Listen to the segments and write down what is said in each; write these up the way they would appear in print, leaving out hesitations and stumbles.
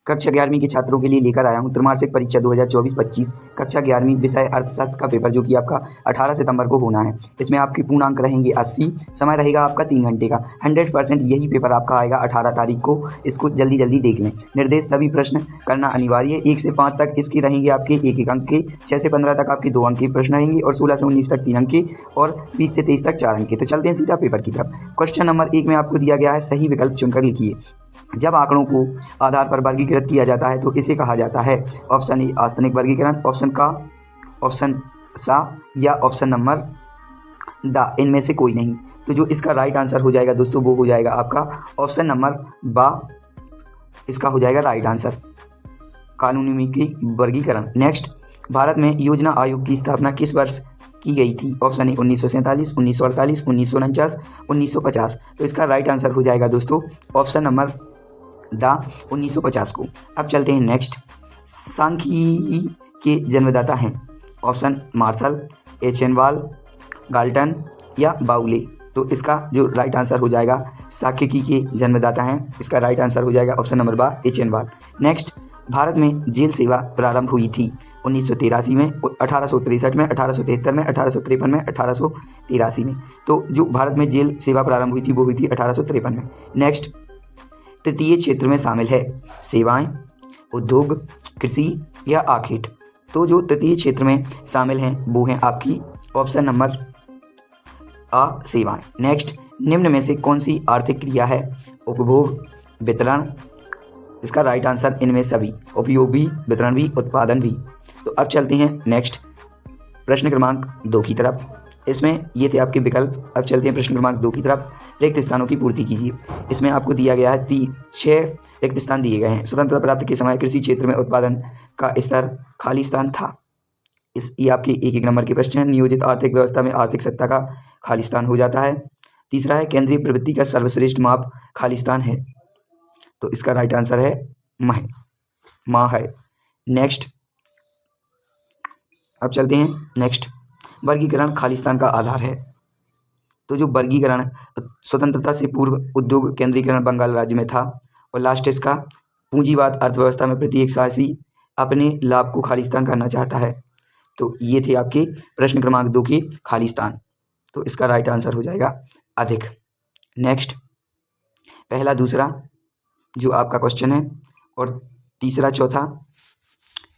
कक्षा 11वीं के छात्रों के लिए लेकर आया हूँ त्रैमासिक परीक्षा 2024-25 कक्षा 11वीं विषय अर्थशास्त्र का पेपर, जो कि आपका 18 सितंबर को होना है। इसमें आपके पूर्णांक रहेंगे 80, समय रहेगा आपका 3 घंटे का। 100% यही पेपर आपका आएगा 18 तारीख को। इसको जल्दी जल्दी देख लें। निर्देश सभी प्रश्न करना अनिवार्य है। 1 से 5 तक इसके रहेंगे आपके 1-1 अंक के, 6 से 15 तक आपके 2 अंक के प्रश्न रहेंगे और 16 से 19 तक 3 अंक के और 20 से 23 तक 4 अंक के। तो चलते हैं सीधा पेपर की तरफ। क्वेश्चन नंबर 1 में आपको दिया गया है, सही विकल्प चुनकर लिखिए। जब आंकड़ों को आधार पर वर्गीकृत किया जाता है तो इसे कहा जाता है। ऑप्शन ए आस्थनिक वर्गीकरण, ऑप्शन का, ऑप्शन सा या ऑप्शन नंबर द, इनमें से कोई नहीं। तो जो इसका राइट आंसर हो जाएगा दोस्तों वो हो जाएगा आपका ऑप्शन नंबर बा, इसका हो जाएगा राइट आंसर, कानूनी की वर्गीकरण। नेक्स्ट, भारत में योजना आयोग की स्थापना किस वर्ष की गई थी? Option A 1947, 1948, 1949, 1950। तो इसका राइट आंसर हो जाएगा दोस्तों ऑप्शन नंबर द 1950 को। अब चलते हैं नेक्स्ट, सांख्यिकी के जन्मदाता हैं। ऑप्शन मार्शल, एचेनवाल, गाल्टन या बाउले। तो इसका जो राइट आंसर हो जाएगा, सांख्यिकी के जन्मदाता हैं, इसका राइट आंसर हो जाएगा ऑप्शन नंबर बा, एचेनवाल। नेक्स्ट, भारत में जेल सेवा प्रारंभ हुई थी 1983 में, 1863 में, 1873 में, 1853 में, 1883 में। तो जो भारत में जेल सेवा प्रारंभ हुई थी वो हुई थी 1853 में। नेक्स्ट, तृतीय क्षेत्र में शामिल है सेवाएं, उद्योग, कृषि या आखेट। तो जो तृतीय क्षेत्र में शामिल हैं वो हैं आपकी ऑप्शन नंबर आ, सेवाएं। नेक्स्ट, निम्न में से कौन सी आर्थिक क्रिया है? उपभोग, वितरण। इसका राइट आंसर इनमें सभी, उपयोग भी, वितरण भी, उत्पादन भी। तो अब चलते हैं नेक्स्ट प्रश्न क्रमांक 2 की तरफ। इसमें ये थे आपके विकल्प। अब चलते हैं प्रश्न क्रमांक 2 की तरफ। रिक्त स्थानों की पूर्ति कीजिए। इसमें आपको दिया गया है 6 रिक्त स्थान दिए गए हैं। स्वतंत्रता प्राप्ति के समय कृषि क्षेत्र में उत्पादन का स्तर खाली स्थान था। ये आपके 1-1 नंबर के प्रश्न हैं। नियोजित आर्थिक व्यवस्था में आर्थिक सत्ता का खाली स्थान हो जाता है। तीसरा है केंद्रीय प्रवृत्ति का सर्वश्रेष्ठ माप खाली स्थान है। तो इसका राइट आंसर है माह है। नेक्स्ट, अब चलते हैं नेक्स्ट, वर्गीकरण खालिस्तान का आधार है। तो जो वर्गीकरण स्वतंत्रता से पूर्व उद्योग केंद्रीकरण बंगाल राज्य में था। और लास्ट इसका पूंजीवाद अर्थव्यवस्था में प्रत्येक शासी अपने लाभ को खालिस्तान करना चाहता है। तो ये थे आपके प्रश्न क्रमांक 2 के खालिस्तान। तो इसका राइट आंसर हो जाएगा अधिक। नेक्स्ट, पहला दूसरा जो आपका क्वेश्चन है और तीसरा चौथा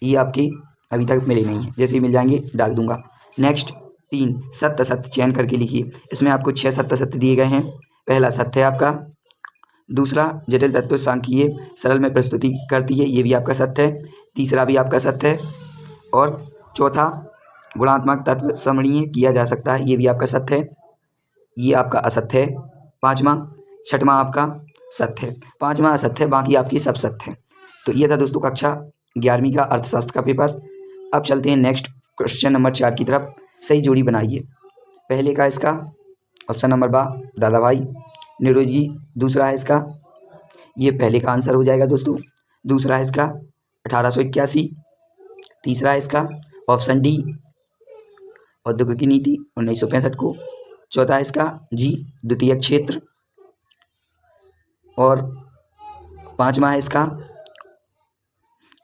ये आपके अभी तक मिले नहीं हैं, जैसे ही मिल जाएंगे डाल दूंगा। नेक्स्ट, 3 सत्य सत्य चयन करके लिखिए। इसमें आपको 6 सत्य सत्य दिए गए हैं। पहला सत्य है आपका, दूसरा जटिल तत्व सांख्यिकीय सरल में प्रस्तुति करती है, ये भी आपका सत्य है। तीसरा भी आपका सत्य है। और चौथा गुणात्मक तत्व समरणीय किया जा सकता है, ये भी आपका सत्य है, ये आपका असत्य है। छठवां आपका सत्य है, 5वां असत्य है, बाकी आपकी सब सत्य है। तो ये था दोस्तों कक्षा 11वीं का अर्थशास्त्र का पेपर। अब चलते हैं नेक्स्ट क्वेश्चन नंबर 4 की तरफ। सही जोड़ी बनाइए। पहले का इसका ऑप्शन नंबर बा, दादा भाई निरोजी। दूसरा है इसका, ये पहले का आंसर हो जाएगा दोस्तों। दूसरा है इसका 1881। तीसरा है इसका ऑप्शन डी, औद्योगिक नीति 1965 को। चौथा है इसका जी, द्वितीय क्षेत्र। और 5वां है इसका,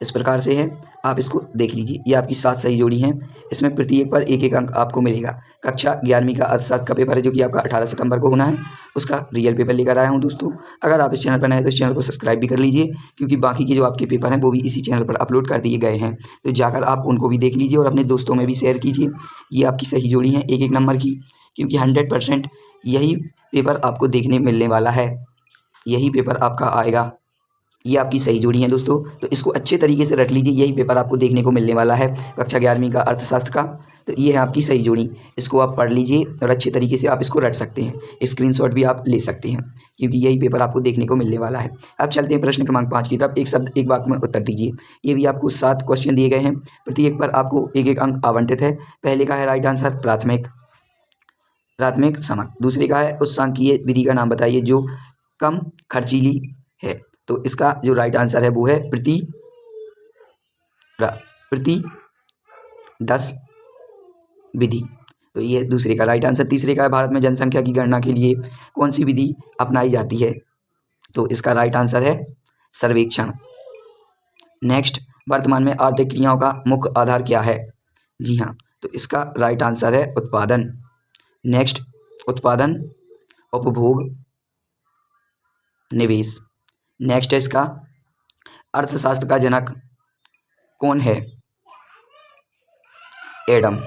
इस प्रकार से है, आप इसको देख लीजिए। ये आपकी 7 सही जोड़ी हैं। इसमें प्रत्येक पर 1-1 अंक आपको मिलेगा। कक्षा 11वीं का अर्थशास्त्र का पेपर है, जो कि आपका 18 सितंबर को होना है। उसका रियल पेपर लेकर आया हूँ दोस्तों। अगर आप इस चैनल पर नए हैं तो इस चैनल को सब्सक्राइब भी कर लीजिए, क्योंकि बाकी के जो आपके पेपर हैं वो भी इसी चैनल पर अपलोड कर दिए गए हैं। तो जाकर आप उनको भी देख लीजिए और अपने दोस्तों में भी शेयर कीजिए। ये आपकी सही जोड़ी हैं 1-1 नंबर की, क्योंकि 100% यही पेपर आपको देखने मिलने वाला है, यही पेपर आपका आएगा। ये आपकी सही जोड़ी है दोस्तों। तो इसको अच्छे तरीके से रख लीजिए, यही पेपर आपको देखने को मिलने वाला है कक्षा 11वीं का अर्थशास्त्र का। तो ये है आपकी सही जोड़ी, इसको आप पढ़ लीजिए और अच्छे तरीके से आप इसको रट सकते हैं। स्क्रीनशॉट भी आप ले सकते हैं, क्योंकि यही पेपर आपको देखने को मिलने वाला है। अब चलते हैं प्रश्न क्रमांक 5 की तरफ। एक शब्द एक वाक्य में उत्तर दीजिए। ये भी आपको 7 क्वेश्चन दिए गए हैं, प्रत्येक पर आपको 1-1 अंक आवंटित है। पहले का है राइट आंसर प्राथमिक समक। दूसरे का है उस सांख्यिकीय विधि का नाम बताइए जो कम खर्चीली है। तो इसका जो राइट आंसर है वो है प्रति 10 विधि। तो ये दूसरे का राइट आंसर। तीसरे का है भारत में जनसंख्या की गणना के लिए कौन सी विधि अपनाई जाती है। तो इसका राइट आंसर है सर्वेक्षण। नेक्स्ट, वर्तमान में आर्थिक क्रियाओं का मुख्य आधार क्या है? जी हाँ, तो इसका राइट आंसर है उत्पादन। नेक्स्ट, उत्पादन, उपभोग, निवेश। नेक्स्ट है इसका, अर्थशास्त्र का जनक कौन है? Adam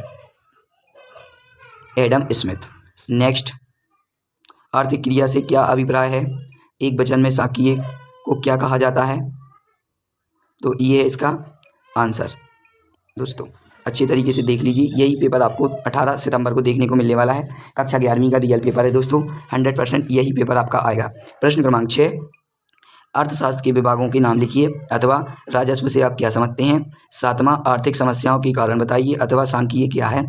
Smith. नेक्स्ट, आर्थिक क्रिया से क्या अभिप्राय है? एक वचन में सांख्यिकी को क्या कहा जाता है? तो ये है इसका आंसर। दोस्तों अच्छी तरीके से देख लीजिए, यही पेपर आपको 18 सितंबर को देखने को मिलने वाला है। कक्षा 11वीं का रियल पेपर है दोस्तों, 100% यही पेपर आपका आएगा। प्रश्न क्रमांक 6, अर्थशास्त्र के विभागों के नाम लिखिए अथवा राजस्व से आप क्या समझते हैं? 7वां, आर्थिक समस्याओं के कारण बताइए अथवा सांख्यिकी क्या है?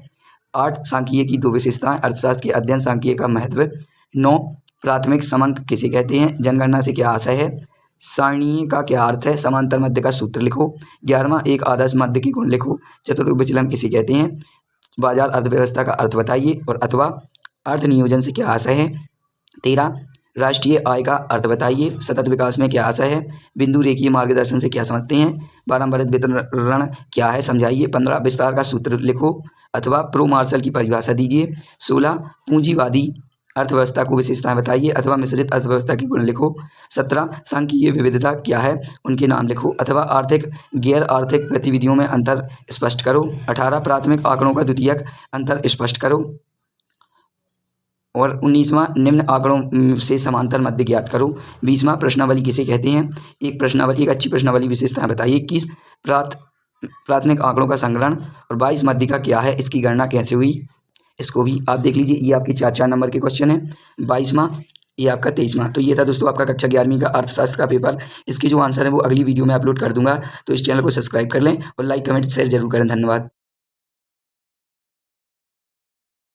8, सांख्यिकी की 2 विशेषताएं, अर्थशास्त्र के अध्ययन सांख्यिकी का महत्व। 9, प्राथमिक समांक किसे कहते हैं? जनगणना से क्या आशय है? सारणीय का क्या अर्थ है? समांतर मध्य का सूत्र लिखो। 11वां, एक आदर्श मध्य की गुण लिखो। चतुर्भुज विचलन किसे कहते हैं? बाजार अर्थव्यवस्था का अर्थ बताइए और अथवा अर्थ नियोजन से क्या आशय है? 13, राष्ट्रीय आय का अर्थ बताइए। सतत विकास में क्या आशय है? बिंदु रेखीय मार्गदर्शन से क्या समझते हैं? 12, वृद्धि वितरण क्या है समझाइए। 15, विस्तार का सूत्र लिखो अथवा प्रो मार्शल की परिभाषा दीजिए। 16, पूंजीवादी अर्थव्यवस्था को विशेषताएं बताइए अथवा मिश्रित अर्थव्यवस्था की गुण लिखो। 17, सांख्यिकीय विविधता क्या है, उनके नाम लिखो अथवा आर्थिक गैर आर्थिक गतिविधियों में अंतर स्पष्ट करो। 18, प्राथमिक आंकड़ों का द्वितीयक अंतर स्पष्ट करो। और 19वां, निम्न आंकड़ों से समांतर मध्य ज्ञात करो। 20वां, प्रश्नावली किसे कहते हैं? एक अच्छी प्रश्नावली विशेषताएं बताइए। 21, प्राथमिक आंकड़ों का संग्रहण। और 22, मध्य का क्या है, इसकी गणना कैसे हुई? इसको भी आप देख लीजिए, ये आपके 4 नंबर के क्वेश्चन है। 22वां, ये आपका 23वां। तो ये था दोस्तों आपका कक्षा 11वीं का अर्थशास्त्र का पेपर। इसके जो आंसर है वो अगली वीडियो में अपलोड कर दूंगा, तो इस चैनल को सब्सक्राइब कर लें और लाइक कमेंट शेयर जरूर करें। धन्यवाद।